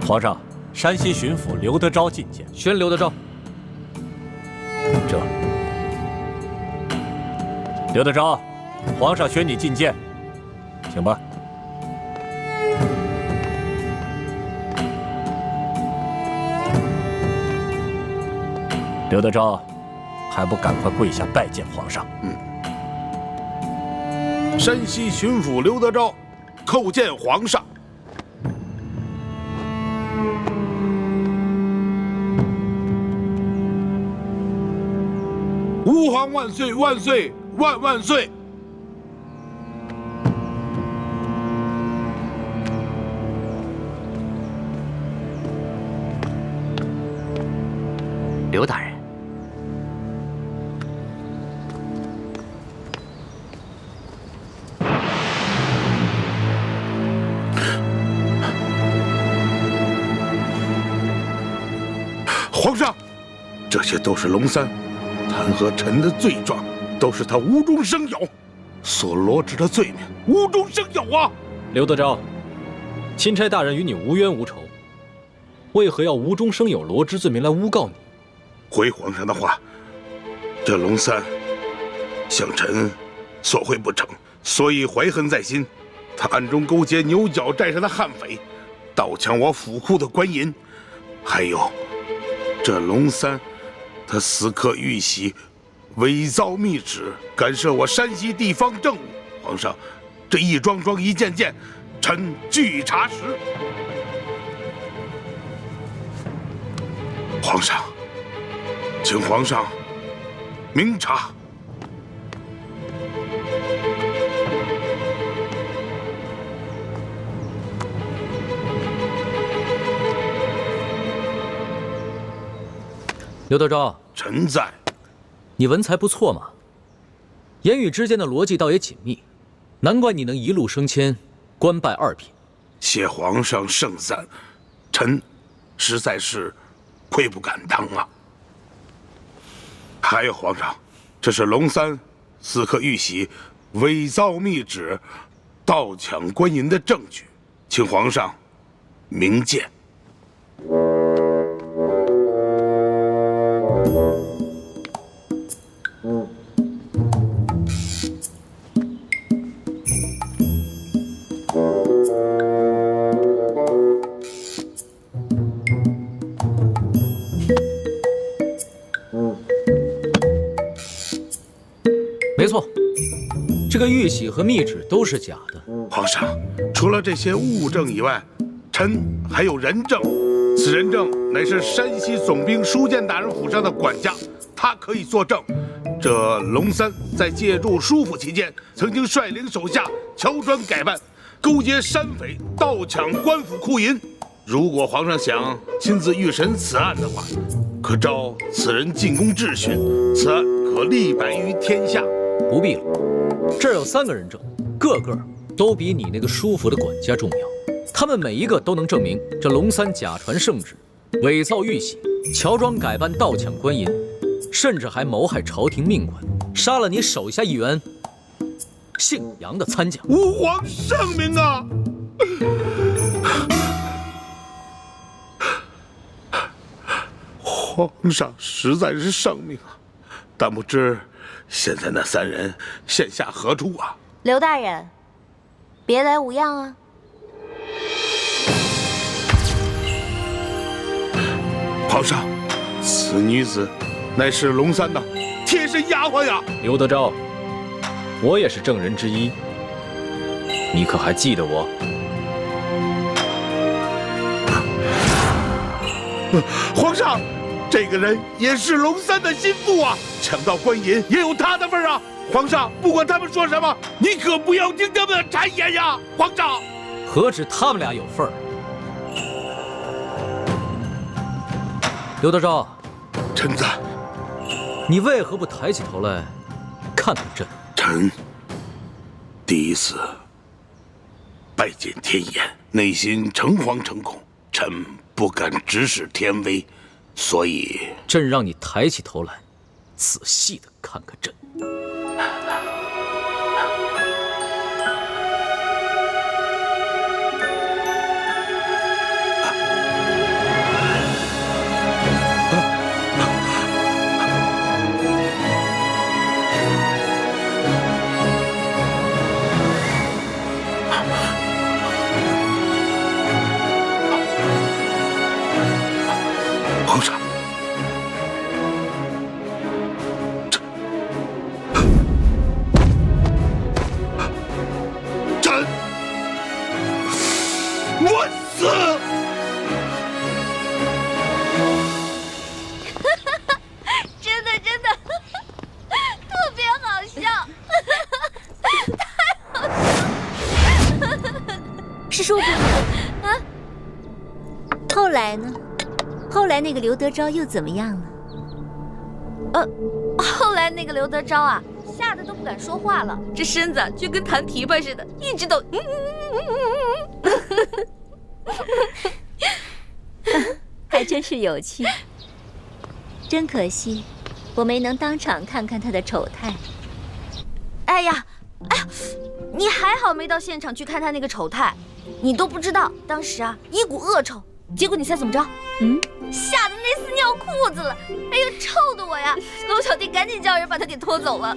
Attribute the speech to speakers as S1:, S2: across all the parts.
S1: 皇上，山西巡抚刘德昭觐见。
S2: 宣刘德昭。
S1: 这。刘德昭，皇上宣你觐见，请吧。刘德昭，还不赶快跪下拜见皇上？
S3: 山西巡抚刘德昭，叩见皇上。吾皇万岁万岁万万岁！
S4: 刘大人。
S3: 皇上，这些都是龙三弹劾臣的罪状，都是他无中生有，所罗织的罪名无中生有啊！
S2: 刘德昭，钦差大人与你无冤无仇，为何要无中生有罗织罪名来诬告你？
S3: 回皇上的话，这龙三向臣索贿不成，所以怀恨在心。他暗中勾结牛角寨上的悍匪，盗抢我府库的官银，还有这龙三，他私刻玉玺，伪造密旨，干涉我山西地方政务。皇上，这一桩桩一件件，臣据查实。皇上，请皇上明察。
S2: 刘德昭，
S3: 臣在。
S2: 你文才不错嘛，言语之间的逻辑倒也紧密，难怪你能一路升迁，官拜2品。
S3: 谢皇上盛赞，臣实在是愧不敢当啊。还有皇上，这是龙三私刻玉玺、伪造密旨、盗抢官银的证据，请皇上明鉴。
S2: 没错，这个玉玺和密旨都是假的。
S3: 皇上，除了这些物证以外，臣还有人证。此人证乃是山西总兵书监大人府上的管家，他可以作证。这龙三在借住书府期间，曾经率领手下乔装改扮，勾结山匪盗抢官府库银。如果皇上想亲自预审此案的话，可召此人进宫质询，此案可立百于天下。
S2: 不必了，这儿有3个人证，个个都比你那个书府的管家重要。他们每一个都能证明这龙三假传圣旨，伪造玉玺，乔装改扮盗抢官银，甚至还谋害朝廷命官，杀了你手下一员姓杨的参将。
S3: 吾皇圣明啊！皇上实在是圣明啊，但不知现在那3人现下何处啊？
S5: 刘大人，别来无恙啊！
S3: 皇上，此女子乃是龙三的贴身丫鬟呀。
S2: 刘德昭，我也是证人之一，你可还记得我？
S3: 皇上，这个人也是龙三的心腹啊，抢到官银也有他的份啊！皇上，不管他们说什么，你可不要听他们的谗言呀！皇上，
S2: 何止他们俩有份儿？刘德昭，
S3: 臣在。
S2: 你为何不抬起头来看看朕？
S3: 臣第一次拜见天颜，内心诚惶诚恐，臣不敢直视天威，所以
S2: 朕让你抬起头来，仔细的看看朕。
S3: 皇上，朕万死！
S5: 真的，特别好笑，太好笑了。
S4: 是说不啊？后来呢？后来那个刘德昭又怎么样了？
S5: 后来那个刘德昭啊，吓得都不敢说话了，这身子就跟弹琵琶似的，一直抖。
S4: 还真是有趣。真可惜，我没能当场看看他的丑态。
S5: 哎呀，你还好没到现场去看他那个丑态，你都不知道当时啊一股恶臭。结果你猜怎么着？吓得那厮尿裤子了！哎呦，臭的我呀！龙小弟赶紧叫人把他给拖走了。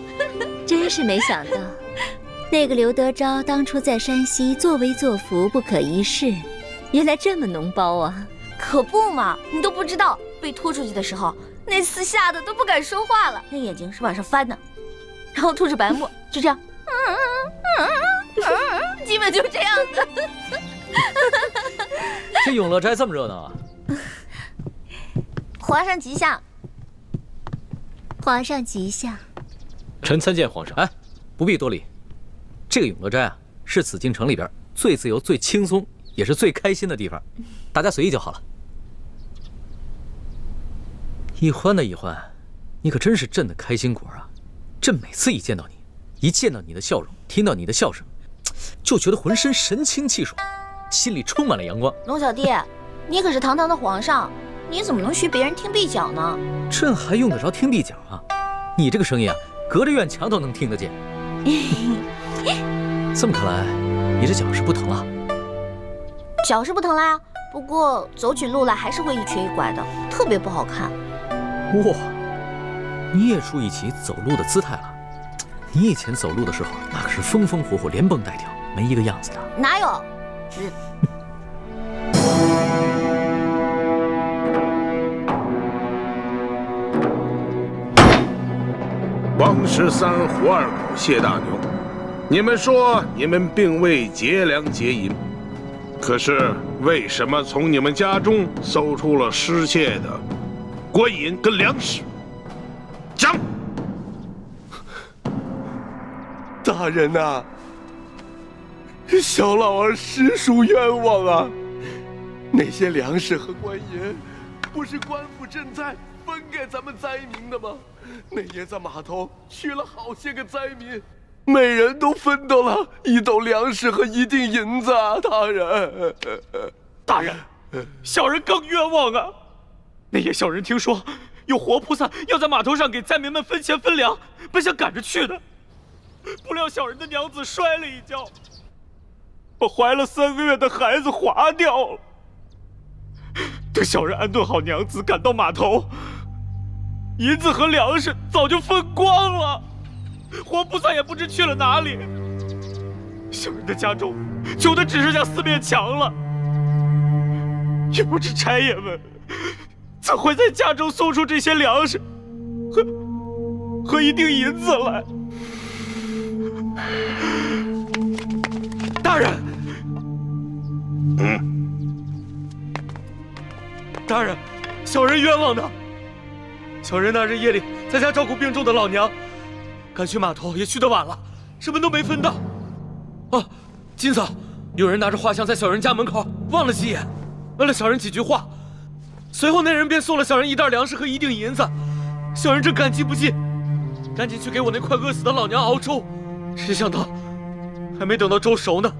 S4: 真是没想到，那个刘德昭当初在山西作威作福不可一世，原来这么脓包啊！
S5: 可不嘛，你都不知道，被拖出去的时候，那厮吓得都不敢说话了，那眼睛是往上翻的，然后吐着白沫，就这样，基本就这样的。
S2: 这永乐斋这么热闹啊！
S5: 皇上吉祥，
S4: 皇上吉祥。
S2: 臣参见皇上。哎，不必多礼。这个永乐斋啊，是紫禁城里边最自由、最轻松，也是最开心的地方，大家随意就好了。一欢呐，一欢，你可真是朕的开心果啊！朕每次一见到你，一见到你的笑容，听到你的笑声，就觉得浑身神清气爽，心里充满了阳光。
S5: 龙小弟，你可是堂堂的皇上，你怎么能学别人听壁角呢？
S2: 朕还用得着听壁角啊？你这个声音啊，隔着院墙都能听得见。这么看来，你这脚是不疼了？
S5: 脚是不疼啦，不过走起路来还是会一瘸一拐的，特别不好看。
S2: 哇，你也注意起走路的姿态了。你以前走路的时候，那可是风风火火、连蹦带跳，没一个样子的。
S5: 哪有？
S3: 王13、胡二狗、谢大牛，你们说你们并未劫粮劫银，可是为什么从你们家中搜出了失窃的官银跟粮食？讲。
S6: 大人呐，小老儿实属冤枉啊！那些粮食和官银，不是官府赈灾分给咱们灾民的吗？那爷在码头娶了好些个灾民，每人都分到了1斗粮食和1锭银子啊！大人，
S7: 大人，小人更冤枉啊！那夜小人听说有活菩萨要在码头上给灾民们分钱分粮，本想赶着去的，不料小人的娘子摔了一跤，把怀了3个月的孩子划掉了。等小人安顿好娘子，赶到码头，银子和粮食早就分光了，活菩萨也不知去了哪里。小人的家中穷的只剩下4面墙了，也不知差爷们怎会在家中送出这些粮食和1锭银子来。大人，大人，小人冤枉的。小人那日夜里在家照顾病重的老娘，赶去码头也去得晚了，什么都没分到。啊，今早有人拿着画像在小人家门口望了几眼，问了小人几句话，随后那人便送了小人1袋粮食和1锭银子。小人正感激不尽，赶紧去给我那快饿死的老娘熬粥，谁想到还没等到粥熟呢，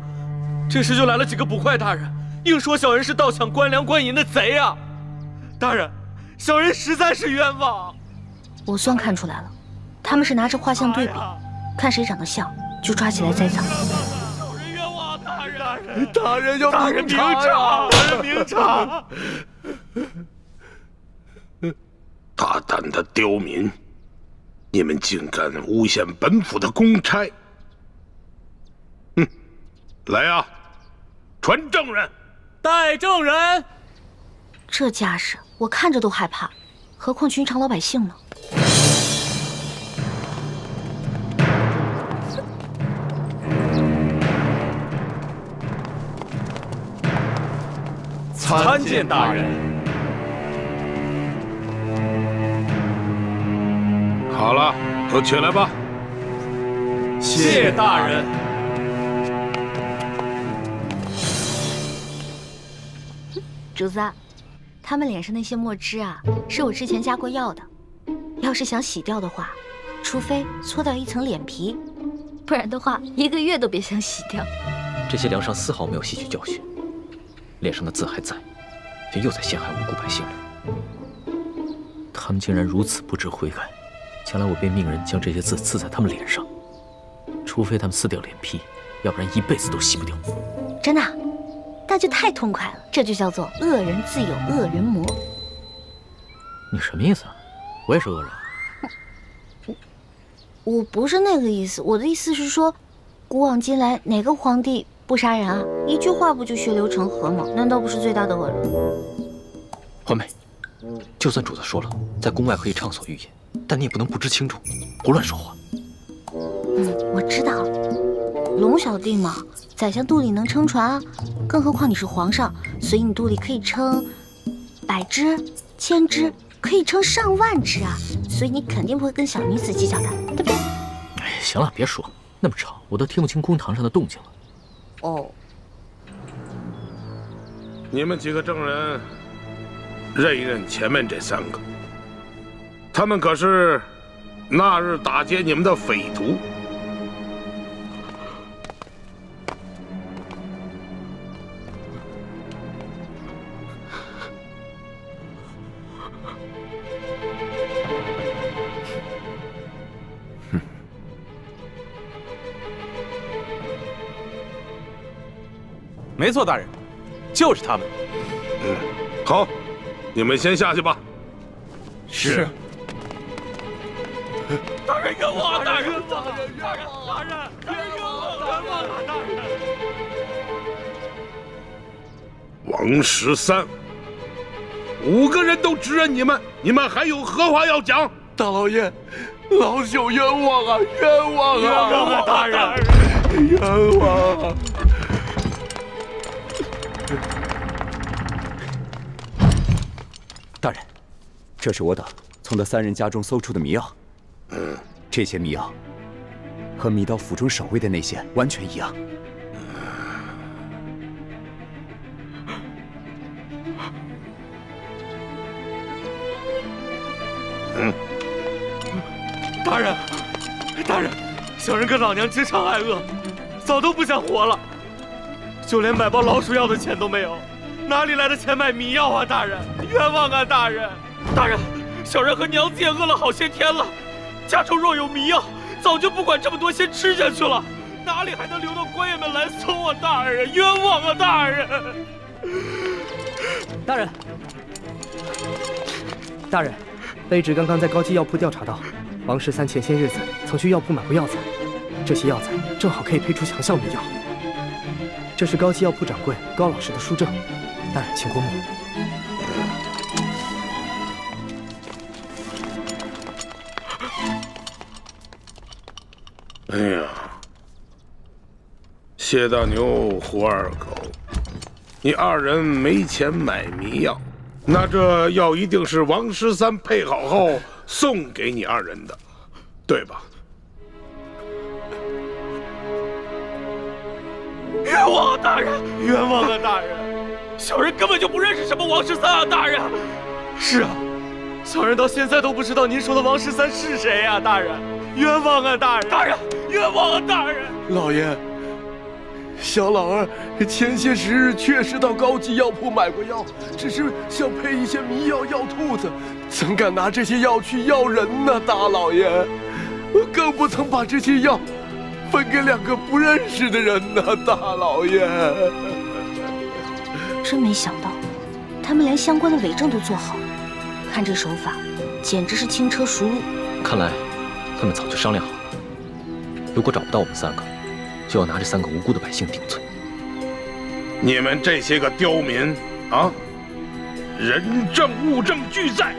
S7: 这时就来了几个捕快大人，硬说小人是盗抢官粮官银的贼啊！大人，小人实在是冤枉。
S5: 我算看出来了，他们是拿着画像对比，看谁长得像就抓起来栽赃。
S7: 小人冤枉，大人！
S6: 大人要明察
S7: 呀！大人明察！
S3: 大胆的刁民，你们竟敢诬陷本府的公差！来啊，传证人！
S7: 带证人。
S5: 这架势我看着都害怕，何况寻常老百姓呢？
S8: 参见大人。
S3: 好了，都起来吧。
S8: 谢大人。
S5: 主子，他们脸上那些墨汁啊，是我之前加过药的。要是想洗掉的话，除非搓掉一层脸皮，不然的话1个月都别想洗掉。
S2: 这些梁上丝毫没有吸取教训，脸上的字还在，却又在陷害无辜百姓了。他们竟然如此不知悔改，将来我便命人将这些字刺在他们脸上，除非他们撕掉脸皮，要不然一辈子都洗不掉。
S5: 真的？那就太痛快了，这就叫做恶人自有恶人磨。
S2: 你什么意思啊？我也是恶人。
S5: 我不是那个意思，我的意思是说，古往今来哪个皇帝不杀人啊？一句话不就血流成河吗？难道不是最大的恶人？
S2: 环美，就算主子说了，在宫外可以畅所欲言，但你也不能不知轻重，胡乱说话。
S5: 我知道，龙小弟嘛，宰相肚里能撑船啊，更何况你是皇上，所以你肚里可以撑100只、1000只，可以撑上万只啊，所以你肯定不会跟小女子计较的，对不对？
S2: 哎，行了，别说那么吵，我都听不清公堂上的动静了。
S5: 哦，
S3: 你们几个证人，认一认前面这3个，他们可是那日打劫你们的匪徒。
S8: 没错，大人，就是他们。
S3: 好，你们先下去吧。
S8: 是。
S7: 大人冤枉！大人冤枉！大人冤枉！大人冤枉！大人！
S3: 王13，5个人都指认你们，你们还有何话要讲？
S6: 大老爷，老朽冤枉啊！冤枉啊！
S7: 冤枉啊！大人，
S6: 冤枉啊！
S9: 大人，这是我等从那3人家中搜出的迷药。这些迷药和迷刀府中守卫的那些完全一样。
S7: 大人，大人，小人跟老娘经常挨饿，早都不想活了，就连买包老鼠药的钱都没有，哪里来的钱买迷药啊？大人，冤枉啊！大人，大人，小人和娘子也饿了好些天了，家中若有迷药，早就不管这么多，先吃下去了，哪里还能留到官员们来搜啊？大人，冤枉啊！大人，
S10: 大人，大人，卑职刚刚在高级药铺调查到，王13前些日子曾去药铺买过药材，这些药材正好可以配出强效迷药。这是高级药铺掌柜高老师的书证，大人请过目。
S3: 哎呀，谢大牛、胡二狗，你2人没钱买迷药，那这药一定是王13配好后送给你2人的，对吧？
S7: 冤枉啊！大人，冤枉啊！大人，小人根本就不认识什么王13啊！大人，是啊，小人到现在都不知道您说的王13是谁啊！大人，冤枉啊！大人，大人，冤枉啊！大人，
S6: 老爷，小老儿前些时日确实到高级药铺买过药，只是想配一些迷药药兔子，怎敢拿这些药去药人呢？大老爷，更不曾把这些药分给2个不认识的人呢，大老爷。
S5: 真没想到，他们连相关的伪证都做好了，看这手法，简直是轻车熟路。
S2: 看来他们早就商量好了，如果找不到我们3个，就要拿这3个无辜的百姓顶罪。
S3: 你们这些个刁民啊，人证物证俱在，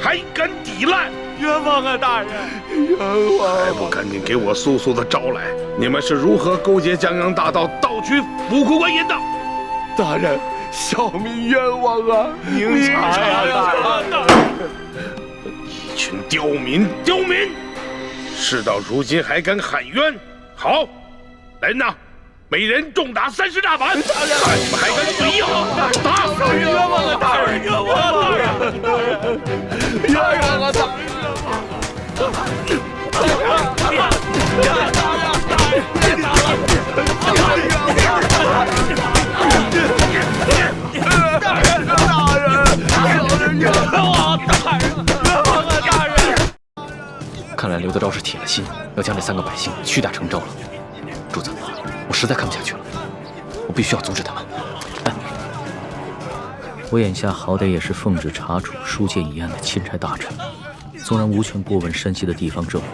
S3: 还敢抵赖？
S7: 冤枉啊，大人！
S6: 冤枉！
S3: 还不赶紧给我速速的招来！你们是如何勾结江洋大盗，盗取府库官银的？
S6: 大人，小民冤枉啊！
S7: 明察呀，大人！
S3: 一群刁民，刁民！事到如今还敢喊冤？好，来人呐！每人重打30大板！看你们还敢嘴硬！打！
S7: 冤枉啊，大人！冤枉啊，大人！
S6: 冤枉啊，大人！
S2: 看来刘德昭是铁了心要将这3个百姓屈打成招了。主子，我实在看不下去了，我必须要阻止他们。我眼下好歹也是奉旨查处书剑一案的钦差大臣，纵然无权过问山西的地方政务，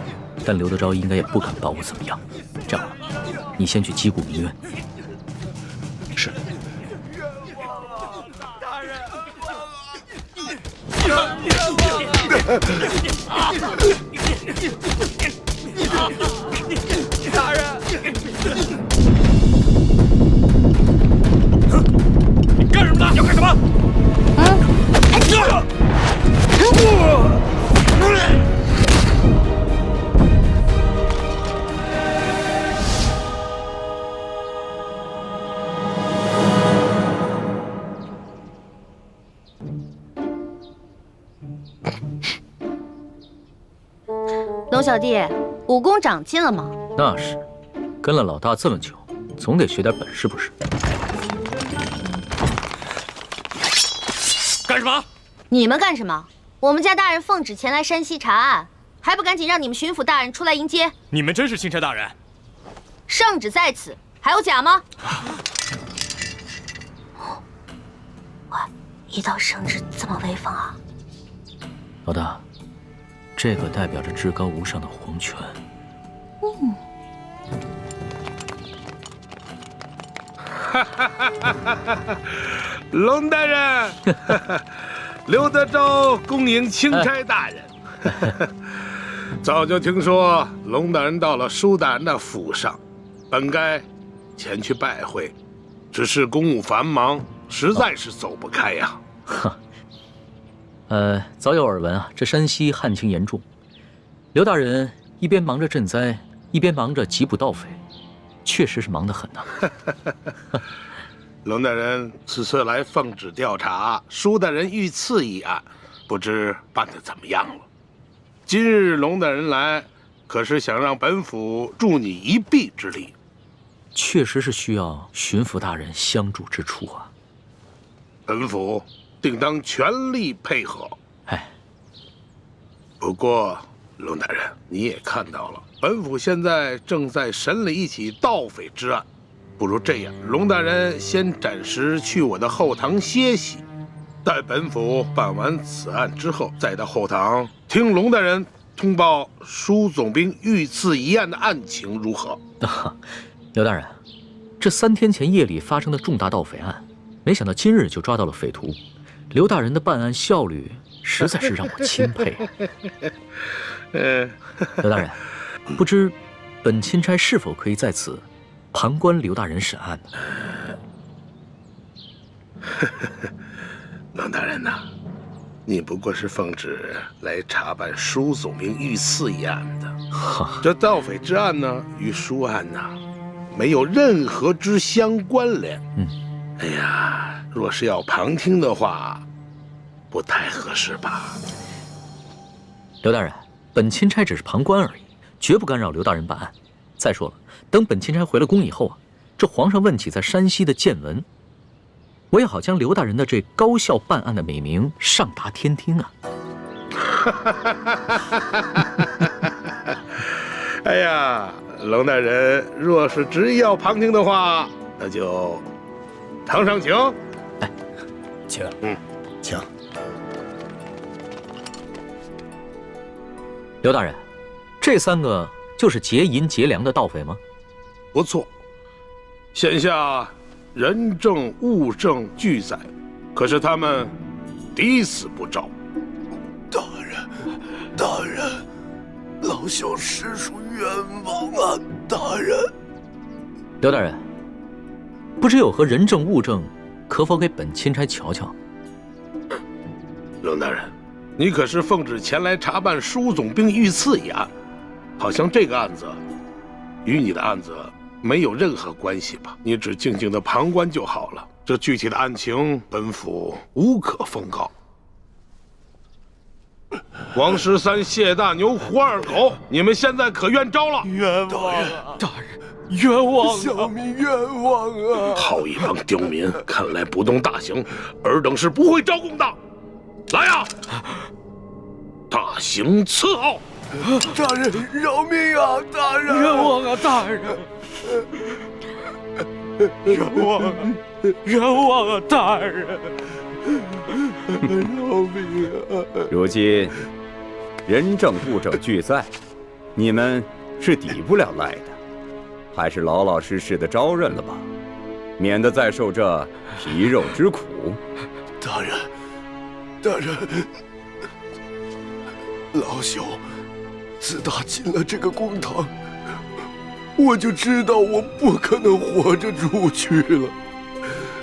S2: 但刘德昭应该也不敢把我怎么样。这样吧，你先去击鼓鸣冤。是。
S7: 大人！你干什么呢？要干什么？
S5: 龙小弟，武功长进了吗？
S2: 那是，跟了老大这么久，总得学点本事不是？
S7: 干什么？
S5: 你们干什么？我们家大人奉旨前来山西查案，还不赶紧让你们巡抚大人出来迎接？
S7: 你们真是钦差大人？
S5: 圣旨在此，还有假吗？喂，一道圣旨这么威风啊！
S2: 老大，这个代表着至高无上的皇权。
S3: 龙大人，刘德昭恭迎钦差大人。早就听说龙大人到了舒大人的府上，本该前去拜会，只是公务繁忙，实在是走不开呀。
S2: 早有耳闻啊，这山西旱情严重，刘大人一边忙着赈灾，一边忙着缉捕盗匪，确实是忙得很呐。
S3: 龙大人此次来奉旨调查舒大人遇刺一案，不知办得怎么样了？今日龙大人来，可是想让本府助你一臂之力？
S2: 确实是需要巡抚大人相助之处啊。
S3: 本府定当全力配合。
S2: 哎，
S3: 不过龙大人，你也看到了，本府现在正在审理一起盗匪之案。不如这样，龙大人先暂时去我的后堂歇息，待本府办完此案之后，再到后堂听龙大人通报舒总兵遇刺一案的案情如何？
S2: 刘大人，这3天前夜里发生的重大盗匪案，没想到今日就抓到了匪徒，刘大人的办案效率实在是让我钦佩。刘大人，不知本钦差是否可以在此旁观刘大人审案呢？
S3: 龙大人呐，你不过是奉旨来查办舒总兵遇刺一案的，这盗匪之案呢，与舒案呐，没有任何之相关联。哎呀，若是要旁听的话，不太合适吧？
S2: 刘大人，本钦差只是旁观而已，绝不干扰刘大人办案。再说了，等本钦差回了宫以后啊，这皇上问起在山西的见闻，我也好将刘大人的这高效办案的美名上达天听啊！
S3: 哎呀，龙大人若是执意要旁听的话，那就堂上请。
S1: 哎，请，请。
S2: 刘大人，这3个就是劫银劫粮的盗匪吗？
S3: 不错，现下人证物证俱在，可是他们抵死不招。
S6: 大人，老朽实属冤枉啊！大人，
S2: 刘大人，不知有何人证物证，可否给本钦差瞧瞧？
S3: 龙大人，你可是奉旨前来查办舒总兵遇刺一案，好像这个案子与你的案子没有任何关系吧？你只静静的旁观就好了。这具体的案情，本府无可奉告。王十三、谢大牛、胡二狗，你们现在可冤招了！
S7: 冤枉啊！大人，冤枉啊！
S6: 小民冤枉啊！
S3: 好一帮刁民，看来不动大刑，尔等是不会招供的。来呀！大刑伺候！
S6: 大人饶命啊！大人，
S7: 冤枉啊！大人，冤枉啊！冤枉啊！大人，
S6: 饶命啊！
S9: 如今人证物证俱在，你们是抵不了赖的，还是老老实实的招认了吧，免得再受这皮肉之苦。
S6: 大人，老朽自打进了这个公堂，我就知道我不可能活着出去了。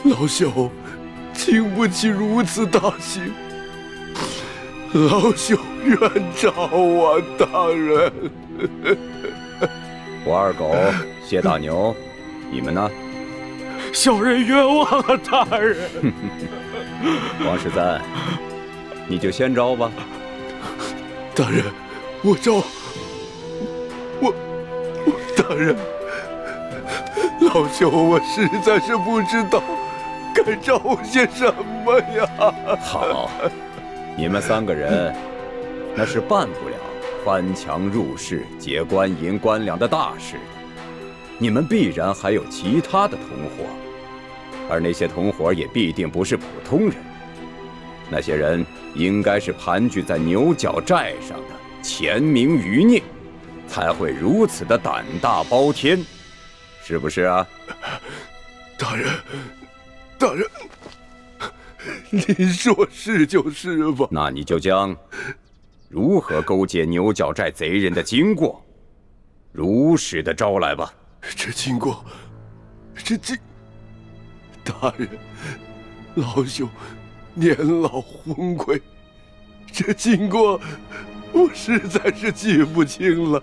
S6: 老朽经不起如此大刑，老朽冤招啊！大人，
S9: 胡二狗、谢大牛，你们呢？
S7: 小人冤枉啊！大人，
S9: 王十三，你就先招吧。
S6: 大人，我招。大人，老朽我实在是不知道该招些什么呀。
S9: 好，你们3个人那是办不了翻墙入室、劫官银官粮的大事的，你们必然还有其他的同伙，而那些同伙也必定不是普通人，那些人应该是盘踞在牛角寨上的潜明余孽，才会如此的胆大包天，是不是啊？
S6: 大人，您说是就是吧？
S9: 那你就将如何勾结牛角寨贼人的经过，如实的招来吧。
S6: 这经过，大人，老朽年老昏聩，这经过我实在是记不清了，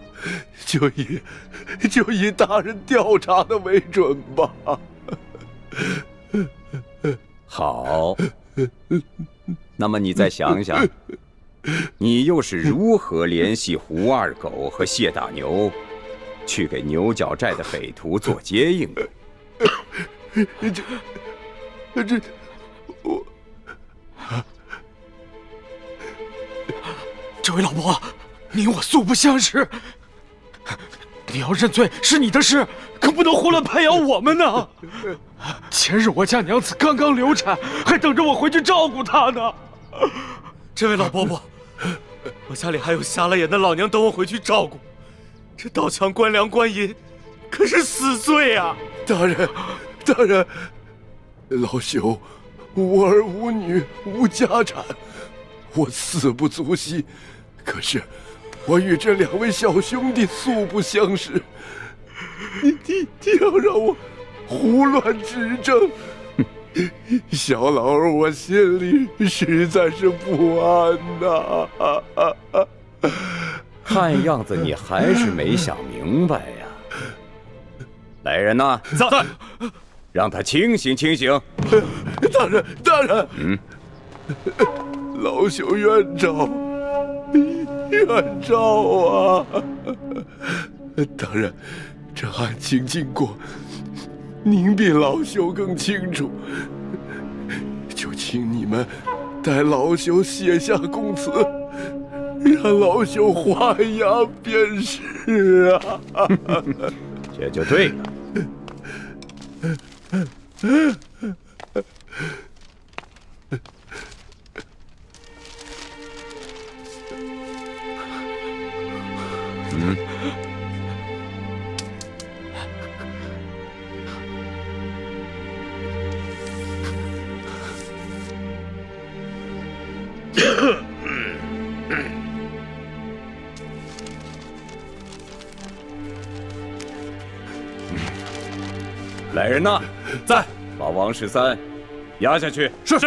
S6: 就以大人调查的为准吧。
S9: 好，那么你再想想，你又是如何联系胡二狗和谢大牛，去给牛角寨的匪徒做接应的？
S7: 这位老伯，你我素不相识，你要认罪是你的事，可不能胡乱拍咬我们呢。前日我家娘子刚刚流产，还等着我回去照顾她呢。这位老伯伯，我家里还有瞎了眼的老娘等我回去照顾，这盗抢官粮官银可是死罪啊！
S6: 大人，老朽无儿无女无家产，我死不足惜。可是我与这2位小兄弟素不相识，你要让我胡乱指证，小老儿我心里实在是不安呐。
S9: 看样子你还是没想明白呀。来人呐，
S7: 在，
S9: 让他清醒清醒。
S6: 大人，老朽冤招啊！大人，这案情经过，您比老朽更清楚，就请你们代老朽写下供词，让老朽画押便是啊。
S9: 这就对了。来人呐，
S8: 在，
S9: 把王13押下去。
S8: 是。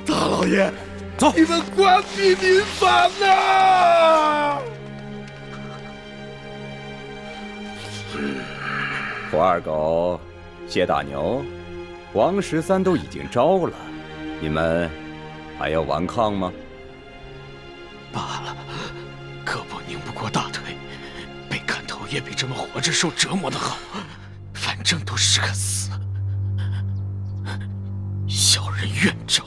S6: 大老爷，
S8: 走，
S3: 你们官逼民反呐！
S9: 胡二狗、谢大牛、王13都已经招了，你们还要顽抗吗？
S7: 罢了，胳膊拧不过大腿，被砍头也比这么活着受折磨的好，反正都是个死。小人愿招。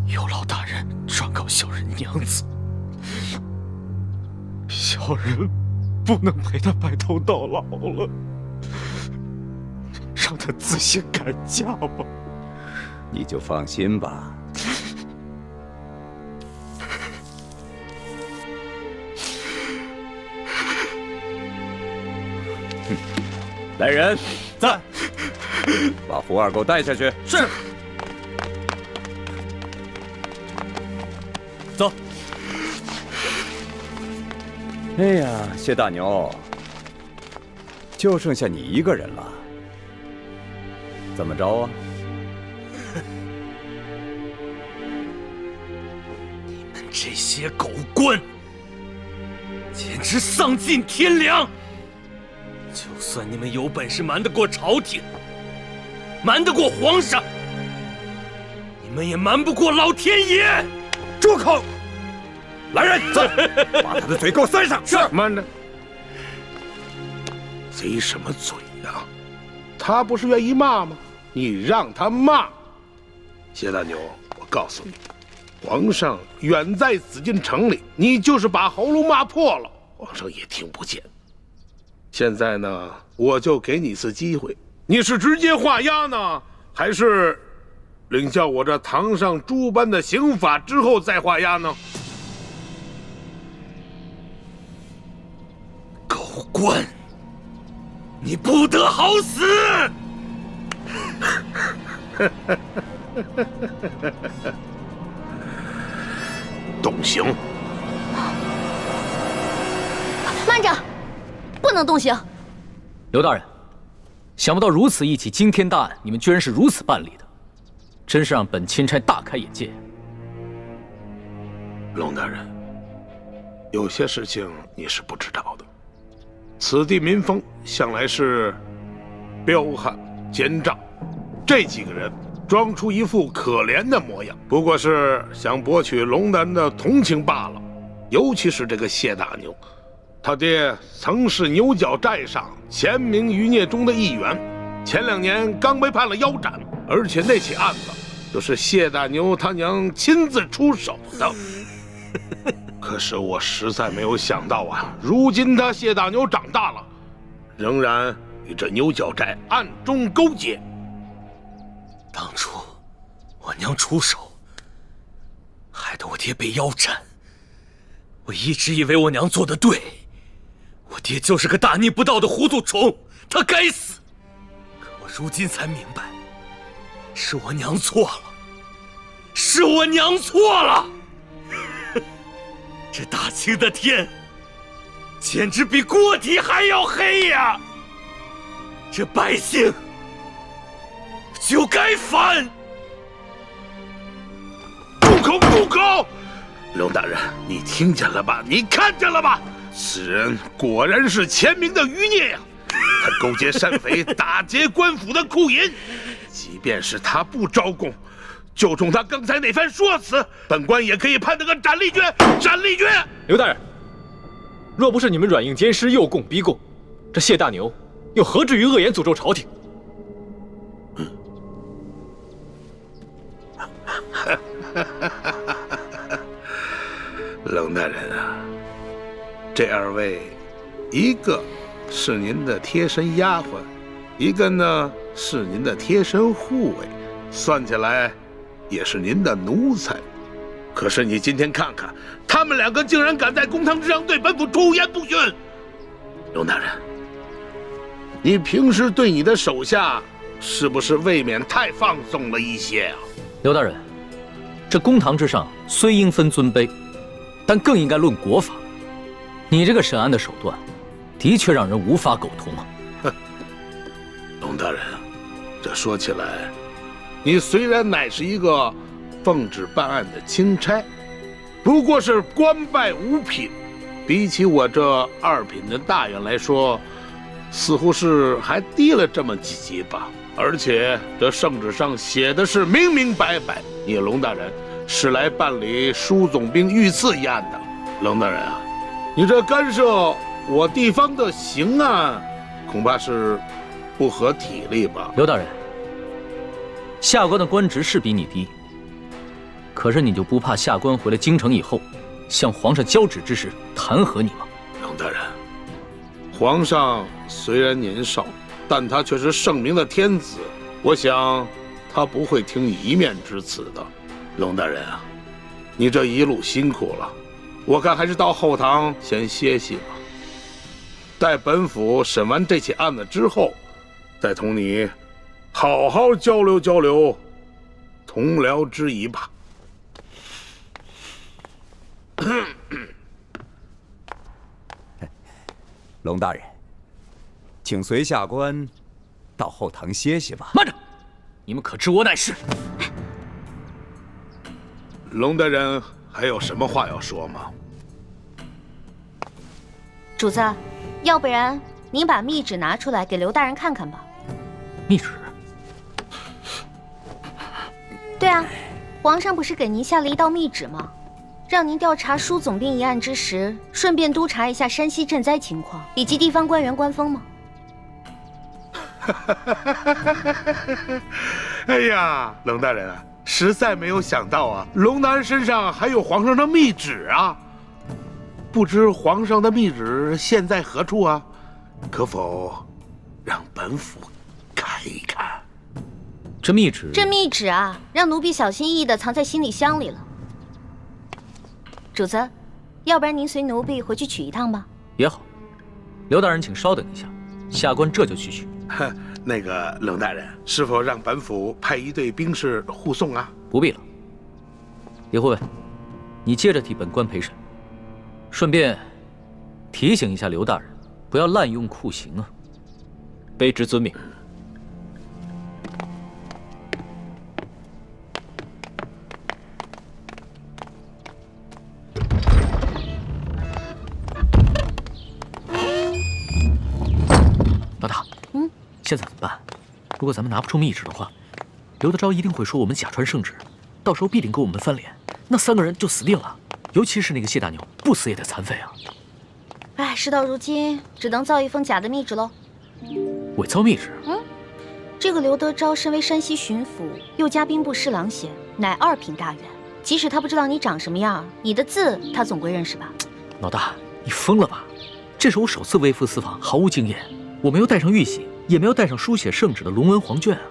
S7: 有劳大人转告小人娘子，小人不能陪他白头到老了，让他自行改嫁吧。
S9: 你就放心吧。来人，
S8: 在，
S9: 把胡二狗带下去。
S8: 是。走。
S9: 哎呀，谢大牛，就剩下你一个人了，怎么着啊？
S7: 你们这些狗官，简直丧尽天良！就算你们有本事瞒得过朝廷，瞒得过皇上，你们也瞒不过老天爷！
S9: 住口！来人，走，把他的嘴给我塞上。
S3: 是。慢着，贼什么嘴呀？他不是愿意骂吗？你让他骂。谢大牛，我告诉你，皇上远在紫禁城里，你就是把喉咙骂破了，皇上也听不见。现在呢，我就给你一次机会，你是直接画押呢，还是领教我这堂上诸般的刑法之后再画押呢？
S7: 狗官，你不得好死！
S3: 动刑！
S5: 慢着，不能动刑。
S2: 刘大人，想不到如此一起惊天大案，你们居然是如此办理的，真是让本钦差大开眼界。
S3: 龙大人，有些事情你是不知道的。此地民风向来是彪悍奸诈，这几个人装出一副可怜的模样，不过是想博取龙南的同情罢了。尤其是这个谢大牛，他爹曾是牛角寨上前明余孽中的一员，前2年刚被判了腰斩，而且那起案子就是谢大牛他娘亲自出手的。可是我实在没有想到啊，如今他谢大牛长大了，仍然与这牛角寨暗中勾结。
S7: 当初我娘出手，害得我爹被腰斩。我一直以为我娘做得对，我爹就是个大逆不道的糊涂虫，他该死。可我如今才明白，是我娘错了，是我娘错了。这大清的天，简直比锅底还要黑呀！这百姓就该反！
S3: 住口！住口！龙大人，你听见了吧？你看见了吧？此人果然是前明的余孽呀！他勾结山匪，打劫官府的库银。即便是他不招供，就冲他刚才那番说辞，本官也可以判他个斩立决！斩立决！
S11: 刘大人，若不是你们软硬兼施，诱供逼供，这谢大牛又何至于恶言诅咒朝廷？
S3: 龙大人啊，这2位，一个是您的贴身丫鬟，一个呢是您的贴身护卫，算起来也是您的奴才。可是你今天看看，他们2个竟然敢在公堂之上对本府出言不逊。龙大人，你平时对你的手下是不是未免太放纵了一些啊？
S2: 刘大人，这公堂之上虽应分尊卑，但更应该论国法。你这个审案的手段，的确让人无法苟同啊！
S3: 哼，龙大人，这说起来，你虽然乃是一个奉旨办案的钦差，不过是官拜五品，比起我这2品的大员来说，似乎是还低了这么几级吧。而且这圣旨上写的是明明白白，你龙大人是来办理舒总兵遇刺一案的。龙大人啊，你这干涉我地方的刑案，恐怕是不合体力吧？
S2: 刘大人，下官的官职是比你低，可是你就不怕下官回了京城以后，向皇上交旨之时弹劾你吗？
S3: 龙大人，皇上虽然年少，但他却是圣明的天子，我想他不会听一面之词的。龙大人啊，你这一路辛苦了，我看还是到后堂先歇息吧。待本府审完这起案子之后，再同你好好交流交流同僚之谊吧。
S9: 龙大人，请随下官到后堂歇息吧。
S2: 慢着，你们可知我乃是？
S3: 龙大人还有什么话要说吗？
S5: 主子，要不然您把密旨拿出来给刘大人看看吧。
S2: 密旨？
S5: 对啊，皇上不是给您下了一道密旨吗？让您调查舒总兵一案之时，顺便督查一下山西赈灾情况以及地方官员官风吗？
S3: 哎呀，龙大人啊，实在没有想到啊，龙大人身上还有皇上的密旨啊！不知皇上的密旨现在何处啊？可否让本府看一看？
S2: 这密旨？
S5: 这密旨啊，让奴婢小心翼翼地藏在行李箱里了。主子，要不然您随奴婢回去取一趟吧。
S2: 也好，刘大人请稍等一下，下官这就去取。
S3: 那个龙大人，是否让本府派一队兵士护送啊？
S2: 不必了。李护卫，你接着替本官陪审，顺便提醒一下刘大人，不要滥用酷刑啊。
S11: 卑职遵命。
S2: 老大，现在怎么办？如果咱们拿不出密旨的话，刘德昭一定会说我们假传圣旨，到时候必定跟我们翻脸，那3个人就死定了。尤其是那个谢大牛，不死也得残废啊！
S5: 哎，事到如今，只能造一封假的密旨喽。
S2: 伪造密旨？
S5: 这个刘德昭身为山西巡抚，又加兵部侍郎衔，乃2品大员。即使他不知道你长什么样，你的字他总归认识吧？
S2: 老大，你疯了吧？这是我首次微服私访，毫无经验。我没有带上玉玺，也没有带上书写圣旨的龙文黄卷啊。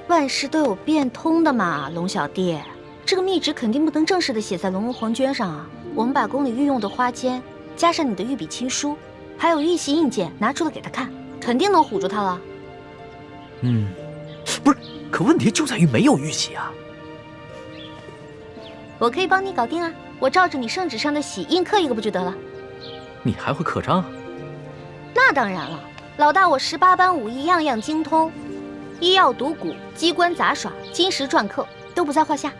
S5: 万事都有变通的嘛，龙小弟。这个密旨肯定不能正式的写在龙文黄卷上啊。我们把宫里御用的花笺，加上你的御笔亲书，还有玉玺印鉴拿出来给他看，肯定能唬住他了。
S2: 不是，可问题就在于没有玉玺啊。
S5: 我可以帮你搞定啊，我照着你圣旨上的玺印刻一个不就得了？
S2: 你还会刻章啊？
S5: 那当然了。老大，我18般武艺样样精通，医药赌蛊、机关杂耍、金石篆刻都不在话下。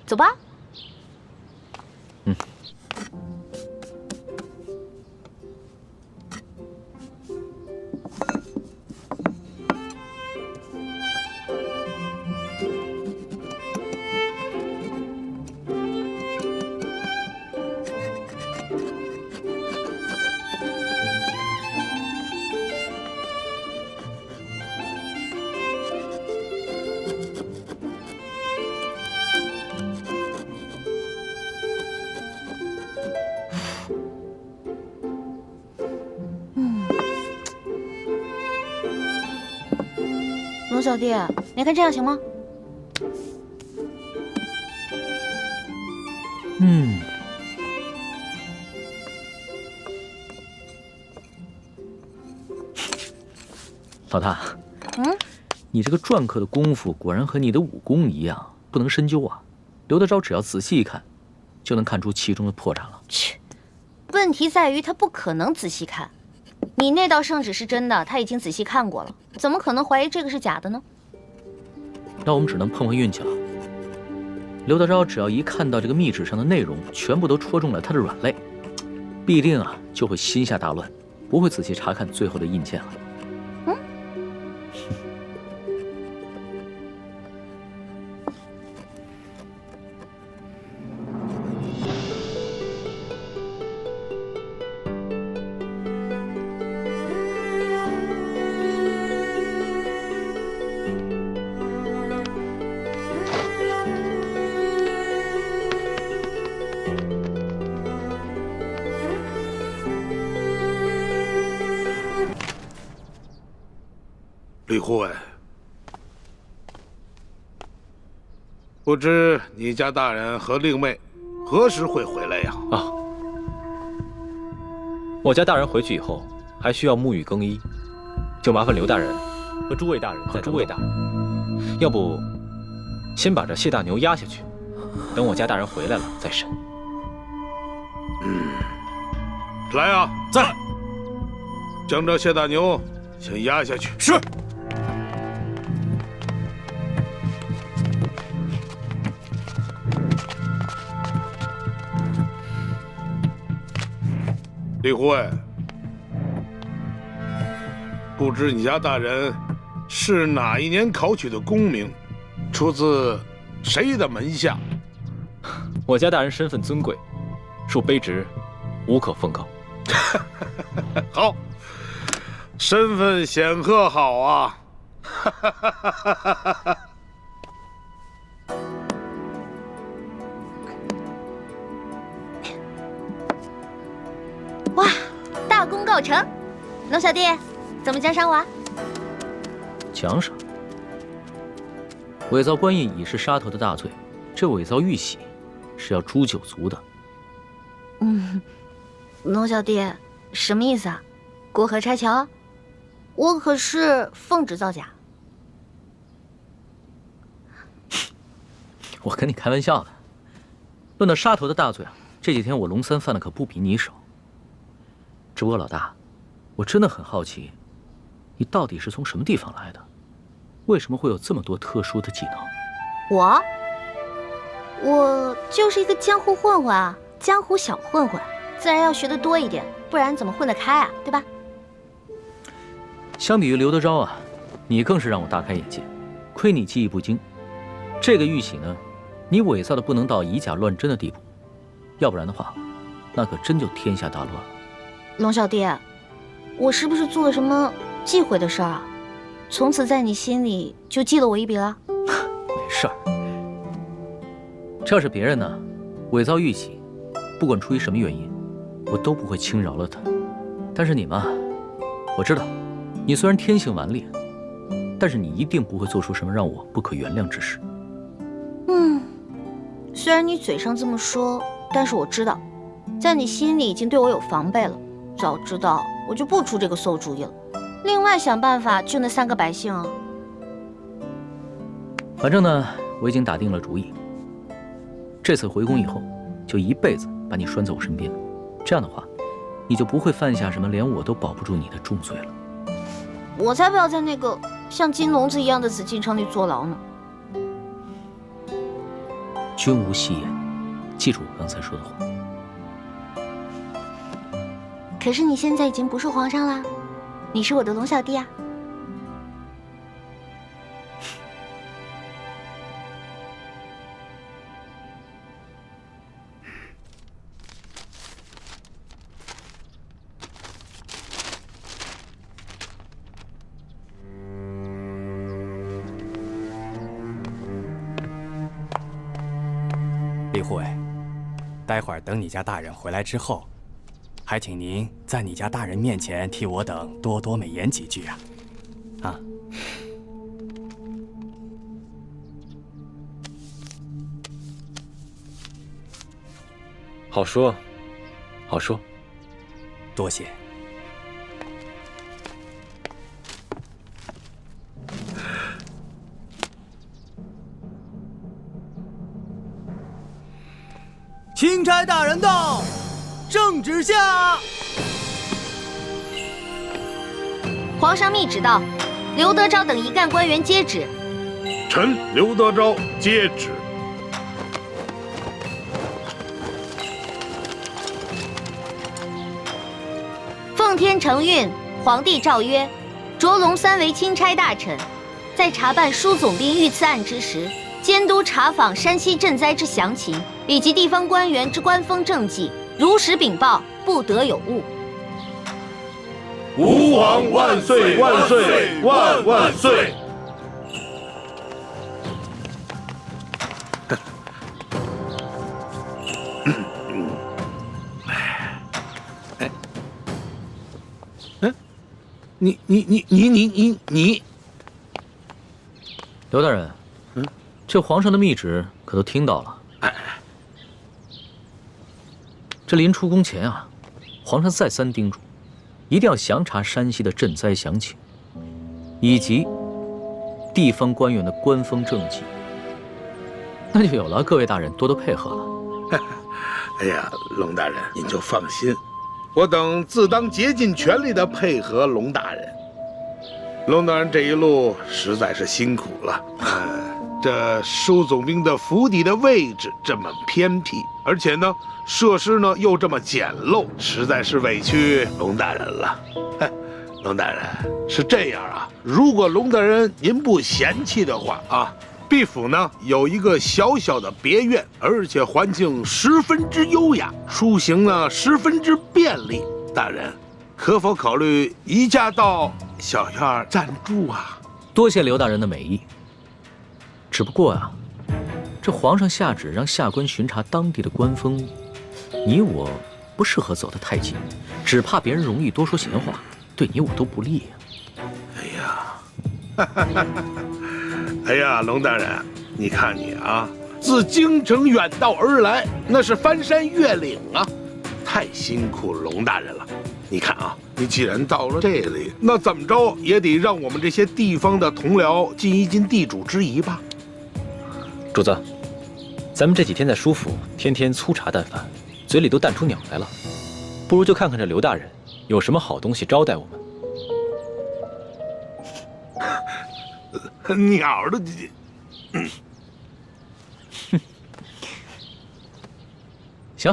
S5: 走吧。龙小弟，你看这样行吗？
S2: 老大，你这个篆刻的功夫果然和你的武功一样，不能深究啊。刘德昭只要仔细一看，就能看出其中的破绽了。
S5: 切，问题在于他不可能仔细看。你那道圣旨是真的，他已经仔细看过了，怎么可能怀疑这个是假的呢？
S2: 那我们只能碰碰运气了。刘德昭只要一看到这个密旨上的内容全部都戳中了他的软肋，必定啊就会心下大乱，不会仔细查看最后的印件了。
S3: 李护卫，不知你家大人和令妹何时会回来呀？
S11: 啊，我家大人回去以后还需要沐浴更衣，就麻烦刘大人和诸位大人要不先把这谢大牛押下去，等我家大人回来了再审。
S3: 来啊，在，将这谢大牛先押下去。是。李护卫，不知你家大人是哪一年考取的功名，出自谁的门下？
S11: 我家大人身份尊贵，恕卑职无可奉告。
S3: 好，身份显赫，好啊！
S5: 哇，大功告成！龙小弟，怎么奖赏我啊？
S2: 奖赏？伪造官印已是杀头的大罪，这伪造玉玺是要诛九族的。
S5: 龙小弟，什么意思啊？过河拆桥？我可是奉旨造假。
S2: 我跟你开玩笑的。论到杀头的大罪啊，这几天我龙三犯的可不比你少。只不过老大，我真的很好奇，你到底是从什么地方来的？为什么会有这么多特殊的技能？
S5: 我就是一个江湖混混啊，江湖小混混，自然要学得多一点，不然怎么混得开啊？对吧？
S2: 相比于刘德昭啊，你更是让我大开眼界。亏你技艺不精，这个玉玺呢，你伪造的不能到以假乱真的地步，要不然的话，那可真就天下大乱了。
S5: 龙小弟，我是不是做了什么忌讳的事儿啊？从此在你心里就记了我一笔了？
S2: 没事儿，这要是别人呢，伪造玉玺，不管出于什么原因，我都不会轻饶了他。但是你嘛，我知道，你虽然天性顽劣，但是你一定不会做出什么让我不可原谅之事。
S5: 虽然你嘴上这么说，但是我知道，在你心里已经对我有防备了。早知道我就不出这个馊主意了。另外想办法救那3个百姓啊。
S2: 反正呢，我已经打定了主意，这次回宫以后，就一辈子把你拴在我身边。这样的话，你就不会犯下什么连我都保不住你的重罪了。
S5: 我才不要在那个像金笼子一样的紫禁城里坐牢呢。
S2: 君无戏言，记住我刚才说的话。
S5: 可是你现在已经不是皇上啦，你是我的龙小弟啊。
S12: 李护卫，待会儿等你家大人回来之后，还请您在你家大人面前替我等多多美言几句啊！啊！
S11: 好说，好说。
S12: 多谢。
S10: 钦差大人到，圣旨下。
S5: 皇上密旨到，刘德昭等一干官员接旨。
S3: 臣刘德昭接旨。
S5: 奉天承运，皇帝诏曰：着龙三为钦差大臣，在查办舒总兵遇刺案之时，监督查访山西赈灾之详情，以及地方官员之官风政绩，如实禀报，不得有误。
S3: 吾皇万岁万岁万万岁！你，
S2: 刘大人，这皇上的密旨可都听到了。这临出宫前啊，皇上再三叮嘱，一定要详查山西的赈灾详情，以及地方官员的官风政绩。那就有了各位大人多多配合了。
S3: 哎呀，龙大人您就放心，我等自当竭尽全力的配合龙大人。龙大人这一路实在是辛苦了。这舒总兵的府邸的位置这么偏僻，而且呢，设施呢又这么简陋，实在是委屈龙大人了。龙大人是这样啊，如果龙大人您不嫌弃的话啊，毕府呢有一个小小的别院，而且环境十分之优雅，出行呢十分之便利。大人可否考虑移驾到小院暂住啊？
S2: 多谢刘大人的美意。只不过啊，这皇上下旨让下官巡查当地的官风，你我不适合走得太近，只怕别人容易多说闲话，对你我都不利
S3: 啊。哎呀，龙大人，你看你啊，自京城远道而来，那是翻山越岭啊，太辛苦龙大人了。你看啊，你既然到了这里，那怎么着也得让我们这些地方的同僚尽一尽地主之谊吧。
S11: 主子，咱们这几天在舒府，天天粗茶淡饭，嘴里都淡出鸟来了，不如就看看这刘大人有什么好东西招待我
S3: 们。鸟的，
S2: 行，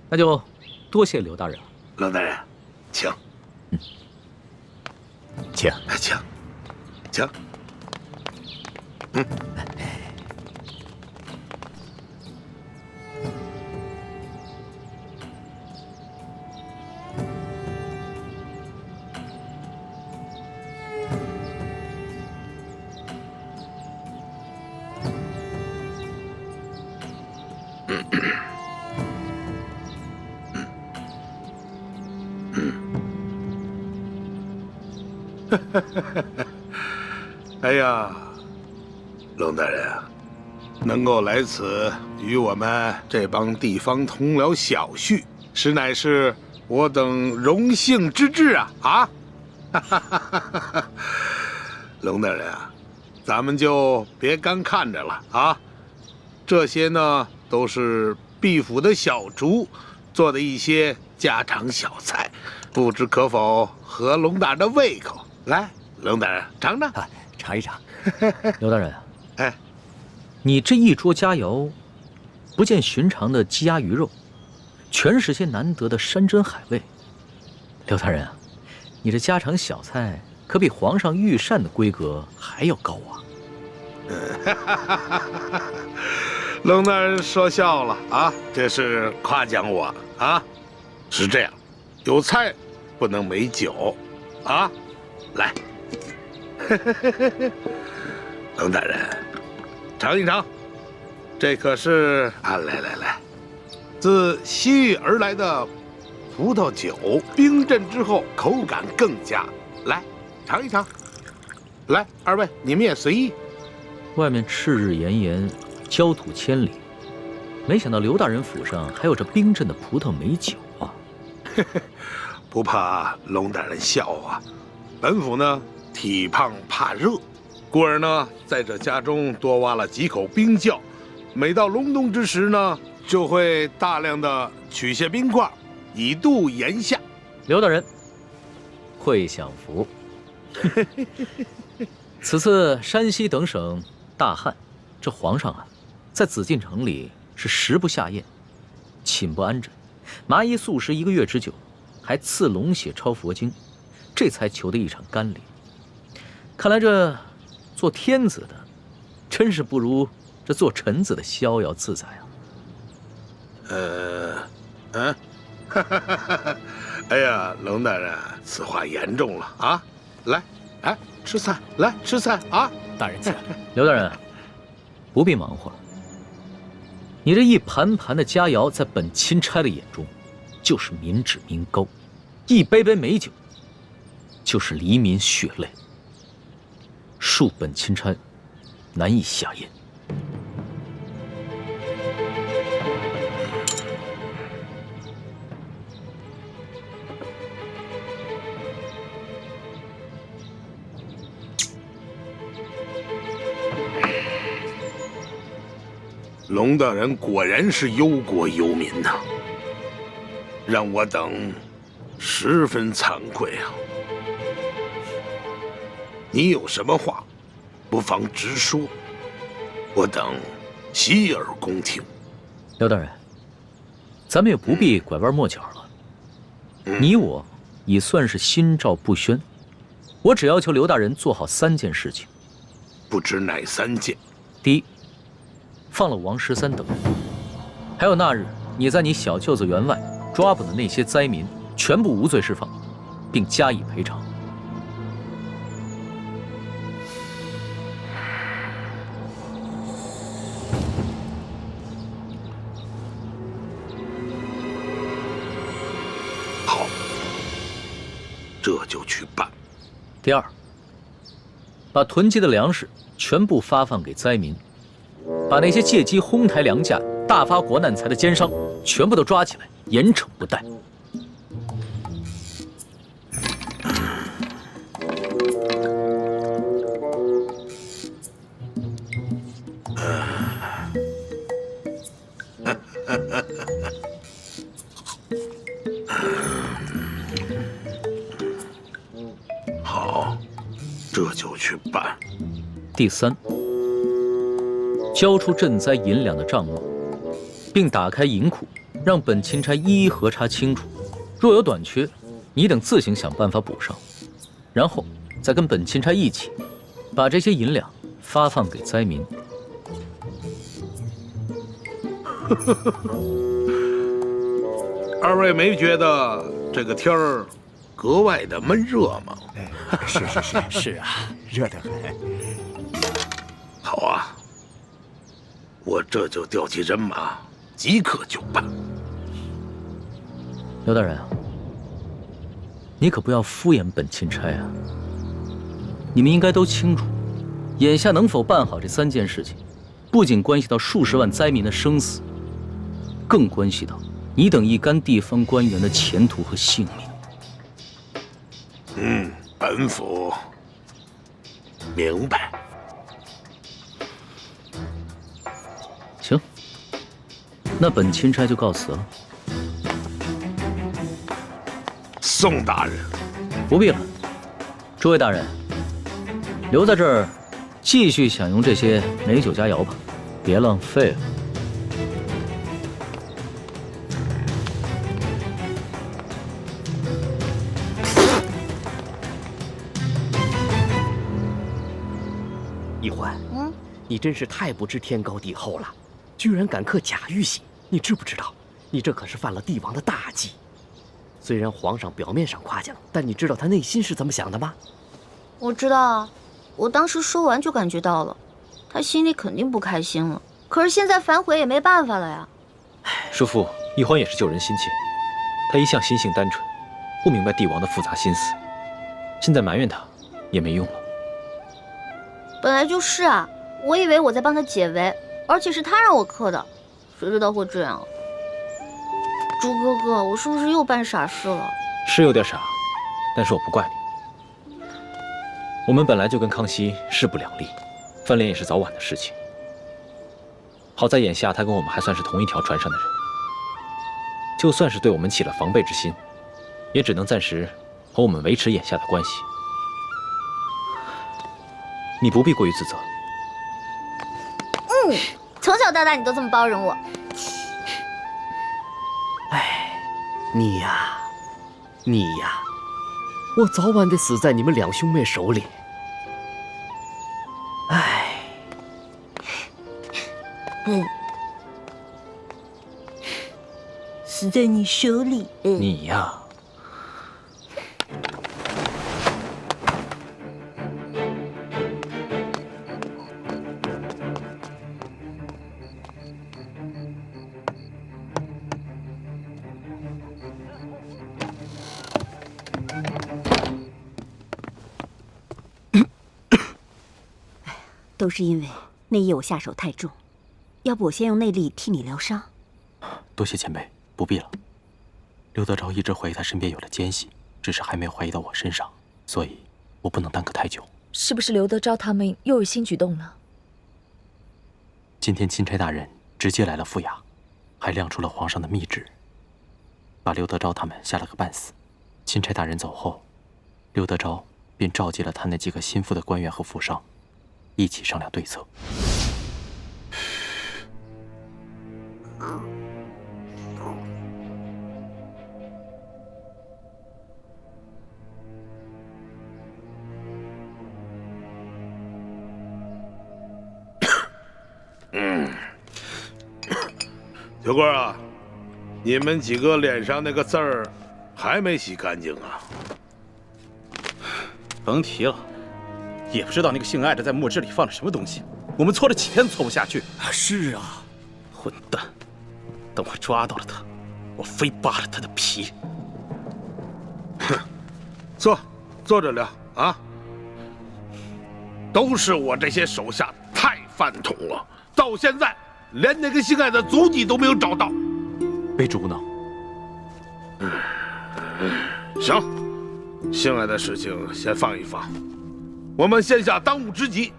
S2: 那就多谢刘大人了。
S3: 龙大人，请，
S1: 请，
S3: 请。哎呀，龙大人啊，能够来此与我们这帮地方同僚小叙，实乃是我等荣幸之至啊！龙大人啊，咱们就别干看着了啊！这些呢，都是毕府的小厨做的一些家常小菜，不知可否合龙大人的胃口？来，龙大人尝尝，
S1: 尝一尝。
S2: 刘大人，
S3: 哎，
S2: 你这一桌佳肴，不见寻常的鸡鸭鱼肉，全是些难得的山珍海味。刘大人啊，你这家常小菜可比皇上御膳的规格还要高啊！
S3: 龙大人说笑了啊，这是夸奖我啊。是这样，有菜不能没酒啊。来，龙大人，尝一尝，这可是啊，来，自西域而来的葡萄酒，冰镇之后口感更佳。来，尝一尝。来，二位你们也随意。
S2: 外面赤日炎炎，焦土千里，没想到刘大人府上还有这冰镇的葡萄美酒啊！
S3: 不怕龙大人笑话，本府呢体胖怕热，故而呢在这家中多挖了几口冰窖，每到隆冬之时呢，就会大量的取下兵卦，以度炎夏。
S2: 刘大人，会享福。此次山西等省大旱，这皇上啊，在紫禁城里是食不下咽，寝不安枕，麻衣素食1个月之久，还赐龙血抄佛经，这才求得一场甘霖。看来这做天子的，真是不如这做臣子的逍遥自在啊。
S3: 哎呀，龙大人，此话严重了啊！来，哎，吃菜，来吃菜啊！
S12: 大人请。
S2: 刘大人，不必忙活了。你这一盘盘的佳肴，在本钦差的眼中，就是民脂民膏；一杯杯美酒，就是黎民血泪。恕本钦差难以下咽。
S3: 龙大人果然是忧国忧民呐，让我等十分惭愧啊。你有什么话，不妨直说，我等洗耳恭听。
S2: 刘大人，咱们也不必拐弯抹角了。你我已算是心照不宣，我只要求刘大人做好3件事情。
S3: 不知哪3件？
S2: 第一，放了王13等人，还有那日你在你小舅子员外抓捕的那些灾民，全部无罪释放，并加以赔偿。
S3: 好，这就去办。
S2: 第二，把囤积的粮食全部发放给灾民。把那些借机哄抬粮价、大发国难财的奸商全部都抓起来，严惩不贷。
S3: 好，这就去办。
S2: 第三，交出赈灾银两的账目，并打开银库，让本钦差一一核查清楚。若有短缺，你等自行想办法补上。然后再跟本钦差一起，把这些银两发放给灾民。
S3: 二位没觉得这个天儿格外的闷热吗？
S12: 是啊，热得很。
S3: 好啊，我这就调集人马，即刻就办。
S2: 刘大人啊，你可不要敷衍本钦差啊！你们应该都清楚，眼下能否办好这3件事情，不仅关系到数十万灾民的生死，更关系到你等一干地方官员的前途和性命。
S3: 本府明白。
S2: 行，那本钦差就告辞了。
S3: 宋大人，
S2: 不必了。诸位大人，留在这儿，继续享用这些美酒佳肴吧，别浪费了。
S13: 易欢，你真是太不知天高地厚了，居然敢刻假玉玺！你知不知道，你这可是犯了帝王的大忌。虽然皇上表面上夸奖，但你知道他内心是怎么想的吗？
S5: 我知道啊，我当时说完就感觉到了，他心里肯定不开心了。可是现在反悔也没办法了呀。
S11: 叔父，易欢也是救人心切，他一向心性单纯，不明白帝王的复杂心思，现在埋怨他也没用了。
S5: 本来就是啊，我以为我在帮他解围，而且是他让我刻的，谁知道会这样。朱哥哥，我是不是又办傻事了？
S11: 是有点傻，但是我不怪你。我们本来就跟康熙势不两立，翻脸也是早晚的事情。好在眼下他跟我们还算是同一条船上的人，就算是对我们起了防备之心，也只能暂时和我们维持眼下的关系。你不必过于自责。
S5: 从小到大你都这么包容我。
S13: 哎，你呀，我早晚得死在你们两兄妹手里。哎，
S4: 死在你手里。
S11: 你呀。
S14: 都是因为那夜我下手太重，要不我先用内力替你疗伤。
S8: 多谢前辈，不必了。刘德昭一直怀疑他身边有了奸细，只是还没有怀疑到我身上，所以我不能耽搁太久。
S15: 是不是刘德昭他们又有新举动了？
S8: 今天钦差大人直接来了府衙，还亮出了皇上的密旨，把刘德昭他们吓了个半死。钦差大人走后，刘德昭便召集了他那几个心腹的官员和府上，一起商量对策。
S3: 小官啊，你们几个脸上那个字儿还没洗干净啊？
S8: 甭提了，也不知道那个姓艾的在墨汁里放了什么东西，我们搓了几天搓不下去。
S12: 是啊，
S8: 混蛋！等我抓到了他，我非扒了他的皮。
S3: 哼，坐着聊啊！都是我这些手下太饭桶了，到现在连那个姓艾的足迹都没有找到。
S8: 卑职无能。
S3: 行，姓艾的事情先放一放，我们现下当务之急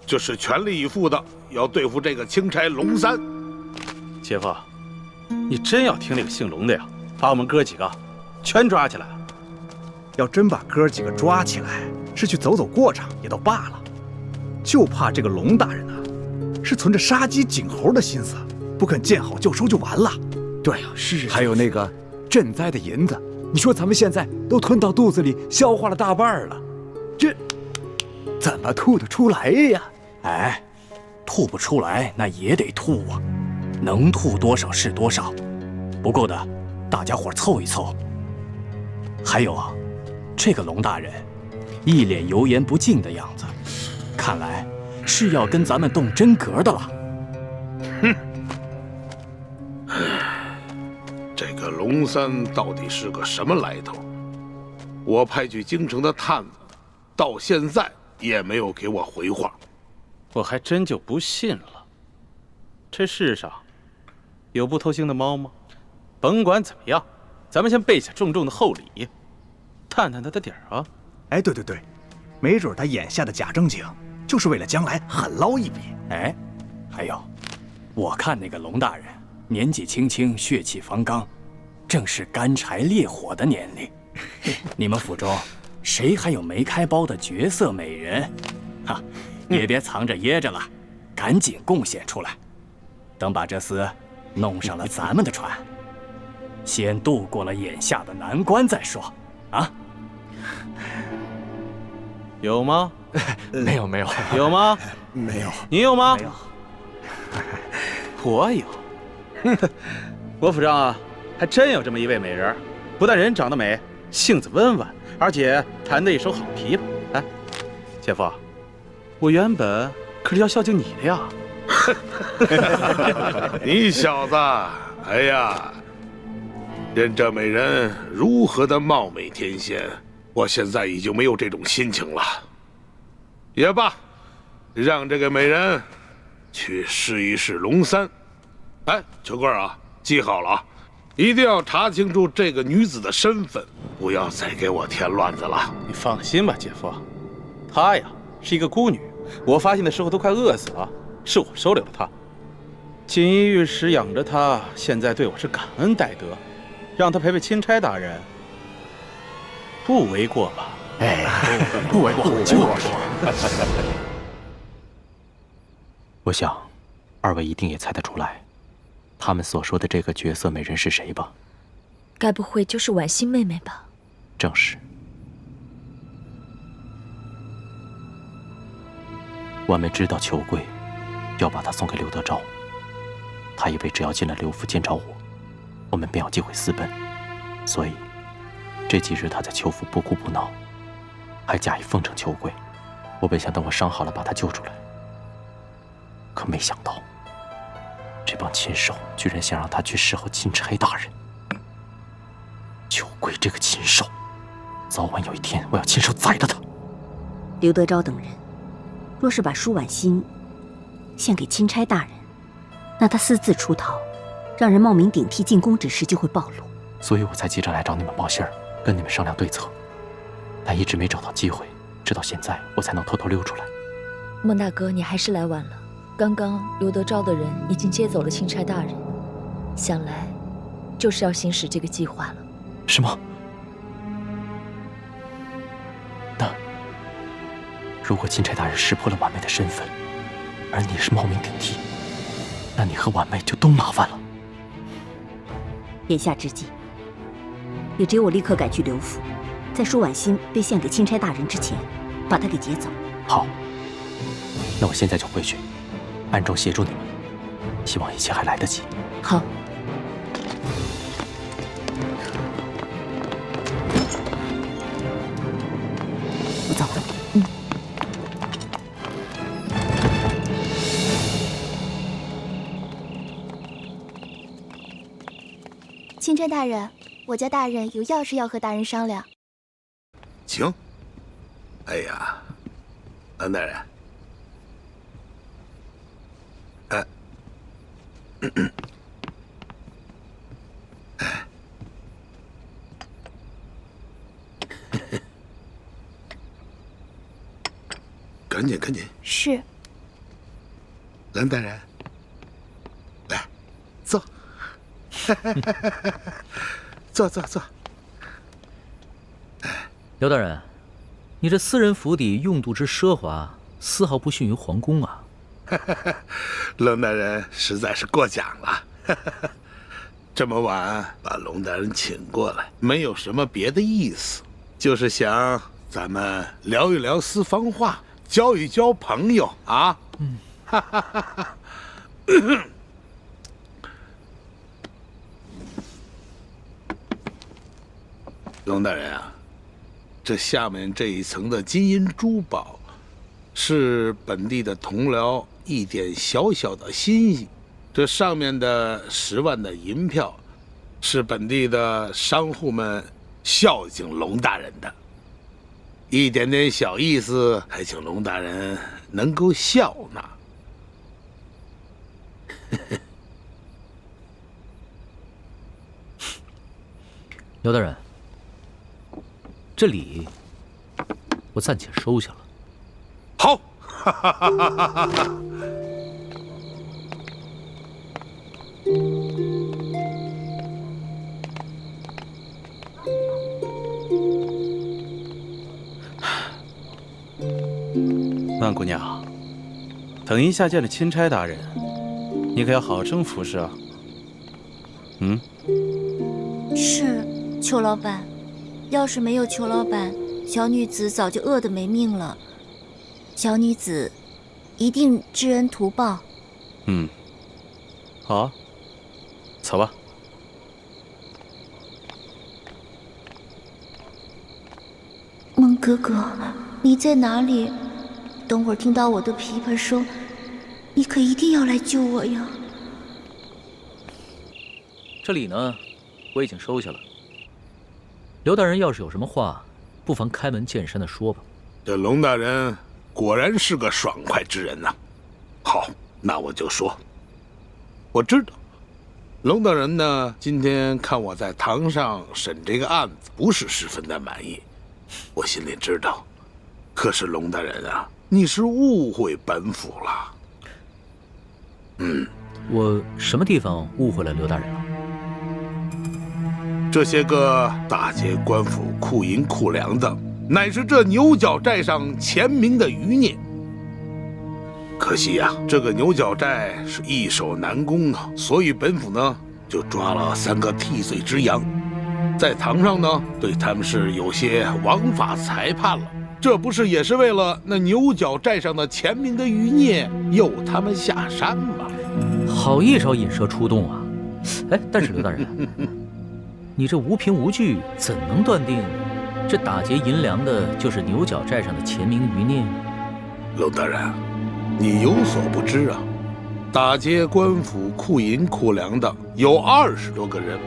S3: 就是全力以赴的要对付这个钦差龙三。
S8: 姐夫，你真要听那个姓龙的呀，把我们哥几个全抓起来？
S16: 要真把哥几个抓起来，是去走走过场也都罢了，就怕这个龙大人啊，是存着杀鸡儆猴的心思，不肯见好就收就完了。
S17: 对啊，是。还有那个赈灾的银子，你说咱们现在都吞到肚子里，消化了大半了，这怎么吐得出来呀？
S12: 哎，吐不出来那也得吐啊，能吐多少是多少，不够的大家伙凑一凑。还有啊，这个龙大人一脸油盐不进的样子，看来是要跟咱们动真格的了。
S3: 哼，这个龙三到底是个什么来头？我派去京城的探子，到现在也没有给我回话。
S8: 我还真就不信了。这世上有不偷腥的猫吗？甭管怎么样，咱们先备下重重的厚礼，探探他的底儿啊！
S16: 哎，对，没准他眼下的假正经，就是为了将来狠捞一笔。
S12: 哎，还有，我看那个龙大人年纪轻轻，血气方刚，正是干柴烈火的年龄。你们府中谁还有没开包的绝色美人？哈，也别藏着掖着了，赶紧贡献出来。等把这厮弄上了咱们的船，先渡过了眼下的难关再说。啊？
S8: 有吗？
S12: 没有。
S8: 有吗？
S16: 没有。
S8: 你有吗？
S12: 没有。
S8: 我有。我府上啊，还真有这么一位美人，不但人长得美，性子温婉，而且弹得一手好琵琶。哎，姐夫，我原本可是要孝敬你的呀。
S3: 你小子，哎呀，任这美人如何的貌美天仙，我现在已经没有这种心情了。也罢，让这个美人去试一试龙三。哎，秋官啊，记好了啊，一定要查清楚这个女子的身份，不要再给我添乱子了。
S8: 你放心吧，姐夫，她呀是一个孤女，我发现的时候都快饿死了，是我收留了她。
S16: 锦衣御史养着他，现在对我是感恩戴德，让他陪陪钦差大人，不为过吧？
S17: 哎，不为过，就是。
S8: 我想，二位一定也猜得出来，他们所说的这个绝色美人是谁吧？
S15: 该不会就是婉欣妹妹吧？
S8: 正是。婉妹知道裘贵要把她送给刘德昭，她以为只要进了刘府见着我们便有机会私奔，所以这几日她在裘府不哭不闹，还假意奉承裘贵。我本想等我伤好了把她救出来，可没想到这帮禽兽居然想让她去侍候钦差大人。裘贵这个禽兽，早晚有一天我要亲手宰了他。
S14: 刘德昭等人若是把舒婉欣献给钦差大人，那他私自出逃，让人冒名顶替进宫之事就会暴露。
S8: 所以我才急着来找你们报信儿，跟你们商量对策，但一直没找到机会，直到现在我才能偷偷溜出来。
S15: 孟大哥，你还是来晚了。刚刚刘德昭的人已经接走了钦差大人，想来就是要行使这个计划了。
S8: 什么？那如果钦差大人识破了婉妹的身份，而你是冒名顶替，那你和婉妹就都麻烦了。
S14: 眼下之际，也只有我立刻赶去刘府，在舒婉欣被献给钦差大人之前，把她给劫走。
S8: 好，那我现在就回去，暗中协助你们，希望一切还来得及。
S15: 好。
S14: 我走了。
S18: 钦差大人，我家大人有要事要和大人商量。
S3: 请。哎呀，蓝大人，赶紧赶紧。
S18: 是。
S3: 蓝大人，来，坐。坐坐坐。
S2: 刘大人，你这私人府邸用度之奢华，丝毫不逊于皇宫啊！
S3: 龙大人实在是过奖了。这么晚把龙大人请过来，没有什么别的意思，就是想咱们聊一聊私房话，交一交朋友啊。哈哈哈哈。龙大人啊，这下面这一层的金银珠宝，是本地的同僚一点小小的心意；这上面的10万的银票，是本地的商户们孝敬龙大人的。一点点小意思，还请龙大人能够笑纳。
S2: 刘大人。这礼我暂且收下了。
S3: 好，
S16: 万姑娘，等一下见了钦差大人，你可要好生服侍啊。
S18: 是，裘老板。要是没有裘老板，小女子早就饿得没命了。小女子一定知恩图报。
S16: 好啊，走吧。
S18: 孟哥哥，你在哪里？等会儿听到我的琵琶声，你可一定要来救我呀！
S2: 这礼呢，我已经收下了。刘大人要是有什么话，不妨开门见山的说吧。
S3: 这龙大人果然是个爽快之人呐。好，那我就说，我知道，龙大人呢，今天看我在堂上审这个案子，不是十分的满意，我心里知道。可是龙大人啊，你是误会本府了。
S2: 我什么地方误会了刘大人了？
S3: 这些个大街官府库银库粮的，乃是这牛角寨上前明的余孽。可惜呀，这个牛角寨是易守难攻啊，所以本府呢就抓了3个替罪之羊，在堂上呢对他们是有些枉法裁判了。这不是也是为了那牛角寨上的前明的余孽诱他们下山吗？
S2: 好一招引蛇出洞啊！哎，但是刘大人，你这无凭无据，怎能断定这打劫银粮的就是牛角寨上的前明余孽？
S3: 龙大人，你有所不知啊，打劫官府库银库粮的有20多个人，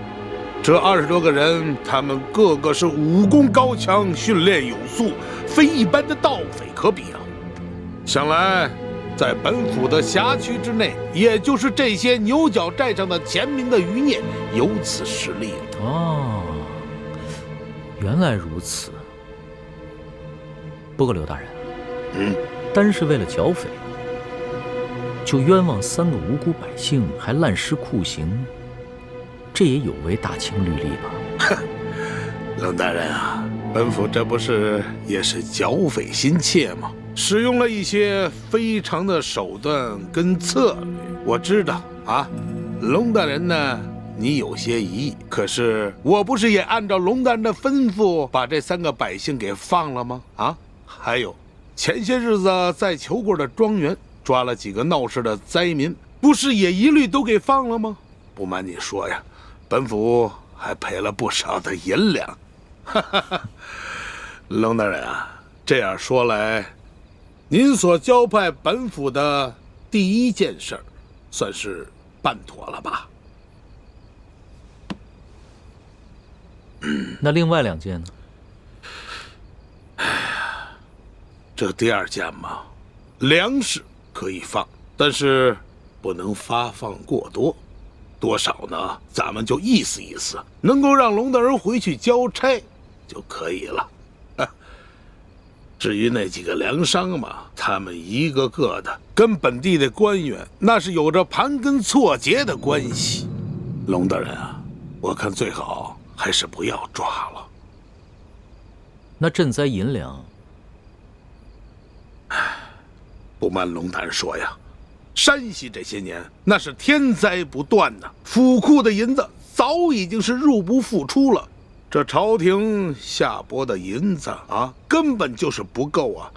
S3: 这20多个人，他们个个是武功高强，训练有素，非一般的盗匪可比啊！想来，在本府的辖区之内，也就是这些牛角寨上的前明的余孽有此实力
S2: 哦，原来如此。不过刘大人，单是为了剿匪，就冤枉3个无辜百姓，还滥施酷刑，这也有违大清律例吧？
S3: 冷大人啊，本府这不是也是剿匪心切吗？使用了一些非常的手段跟策略。我知道啊，龙大人呢，你有些疑义，可是我不是也按照龙大人的吩咐把这3个百姓给放了吗？啊，还有前些日子在裘贵的庄园抓了几个闹事的灾民，不是也一律都给放了吗？不瞒你说呀，本府还赔了不少的银两。龙大人啊，这样说来，您所交派本府的第1件事儿，算是办妥了吧？
S2: 那另外2件呢？
S3: 这第2件嘛，粮食可以放，但是不能发放过多。多少呢？咱们就意思意思，能够让龙大人回去交差就可以了。至于那几个粮商嘛，他们一个个的跟本地的官员那是有着盘根错节的关系。龙大人啊，我看最好还是不要抓了。
S2: 那赈灾银两，
S3: 不瞒龙大人说呀，山西这些年那是天灾不断呐，府库的银子早已经是入不敷出了。这朝廷下拨的银子啊，根本就是不够啊。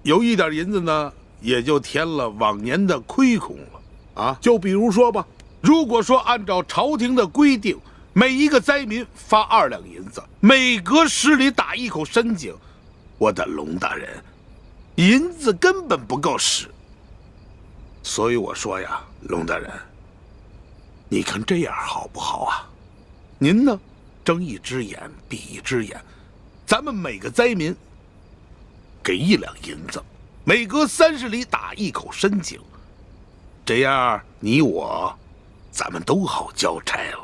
S3: 有一点银子呢，也就填了往年的亏空了啊。就比如说吧，如果说按照朝廷的规定，每一个灾民发2两银子，每隔10里打一口深井，我的龙大人，银子根本不够使。所以我说呀，龙大人，你看这样好不好啊？您呢，睁一只眼闭一只眼，咱们每个灾民给1两银子，每隔30里打一口深井，这样你我咱们都好交差了。